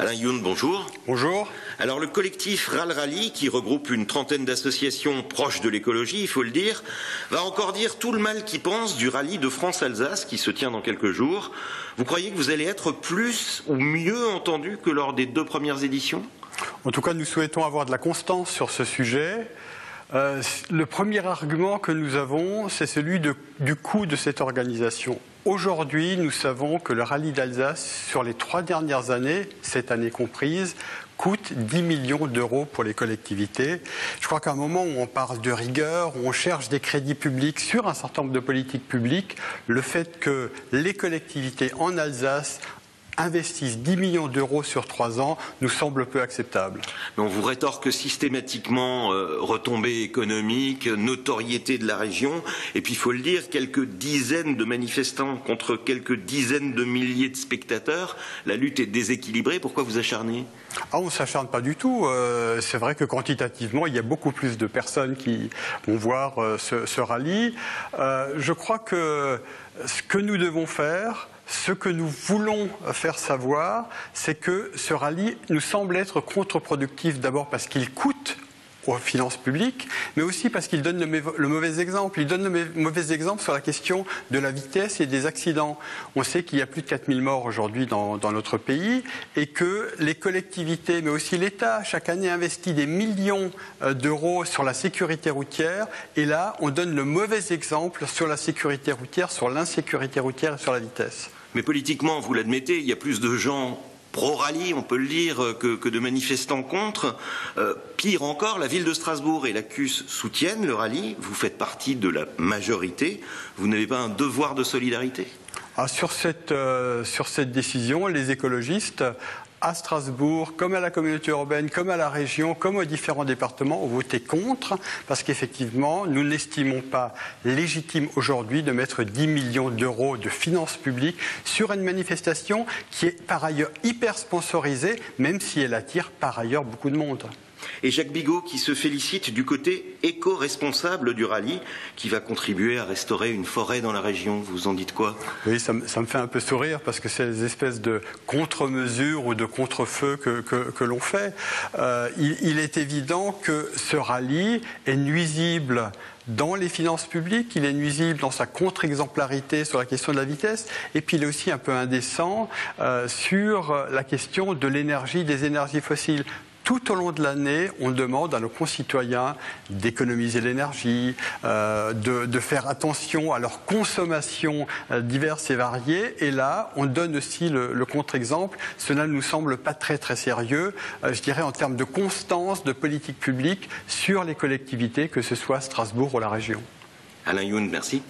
Alain Youn, bonjour. Bonjour. Alors le collectif Rallye, qui regroupe une trentaine d'associations proches de l'écologie, il faut le dire, va encore dire tout le mal qu'il pense du rallye de France-Alsace qui se tient dans quelques jours. Vous croyez que vous allez être plus ou mieux entendu que lors des 2 premières éditions? En tout cas, nous souhaitons avoir de la constance sur ce sujet. Le premier argument que nous avons, c'est celui du coût de cette organisation. Aujourd'hui, nous savons que le rallye d'Alsace, sur les 3 dernières années, cette année comprise, coûte 10 millions d'euros pour les collectivités. Je crois qu'à un moment où on parle de rigueur, où on cherche des crédits publics sur un certain nombre de politiques publiques, le fait que les collectivités en Alsace investissent 10 millions d'euros sur 3 ans nous semble peu acceptable. Mais on vous rétorque systématiquement retombées économiques, notoriété de la région, et puis il faut le dire, quelques dizaines de manifestants contre quelques dizaines de milliers de spectateurs. La lutte est déséquilibrée. Pourquoi vous acharnez? On ne s'acharne pas du tout. C'est vrai que quantitativement, il y a beaucoup plus de personnes qui vont voir ce rallye. Je crois que ce que nous devons faire, ce que nous voulons faire savoir, c'est que ce rallye nous semble être contre-productif, d'abord parce qu'il coûte aux finances publiques, mais aussi parce qu'il donne le mauvais exemple. Il donne le mauvais exemple sur la question de la vitesse et des accidents. On sait qu'il y a plus de 4000 morts aujourd'hui dans notre pays et que les collectivités, mais aussi l'État, chaque année investit des millions d'euros sur la sécurité routière. Et là, on donne le mauvais exemple sur la sécurité routière, sur l'insécurité routière et sur la vitesse. Mais politiquement, vous l'admettez, il y a plus de gens pro-rallye, on peut le dire, que de manifestants contre. Pire encore, la ville de Strasbourg et la CUS soutiennent le rallye. Vous faites partie de la majorité. Vous n'avez pas un devoir de solidarité? Sur cette décision, les écologistes à Strasbourg, comme à la communauté urbaine, comme à la région, comme aux différents départements, ont voté contre, parce qu'effectivement, nous n'estimons pas légitime aujourd'hui de mettre 10 millions d'euros de finances publiques sur une manifestation qui est par ailleurs hyper sponsorisée, même si elle attire par ailleurs beaucoup de monde. Et Jacques Bigot qui se félicite du côté éco-responsable du rallye, qui va contribuer à restaurer une forêt dans la région. Vous en dites quoi? Oui, ça me fait un peu sourire parce que c'est des espèces de contre-mesures ou de contre-feux que l'on fait. Il est évident que ce rallye est nuisible dans les finances publiques, il est nuisible dans sa contre-exemplarité sur la question de la vitesse, et puis il est aussi un peu indécent sur la question de l'énergie, des énergies fossiles. Tout au long de l'année, on demande à nos concitoyens d'économiser l'énergie, de faire attention à leur consommation diverses et variées. Et là, on donne aussi le contre-exemple. Cela ne nous semble pas très sérieux, je dirais, en termes de constance de politique publique sur les collectivités, que ce soit Strasbourg ou la région. Alain Youn, merci.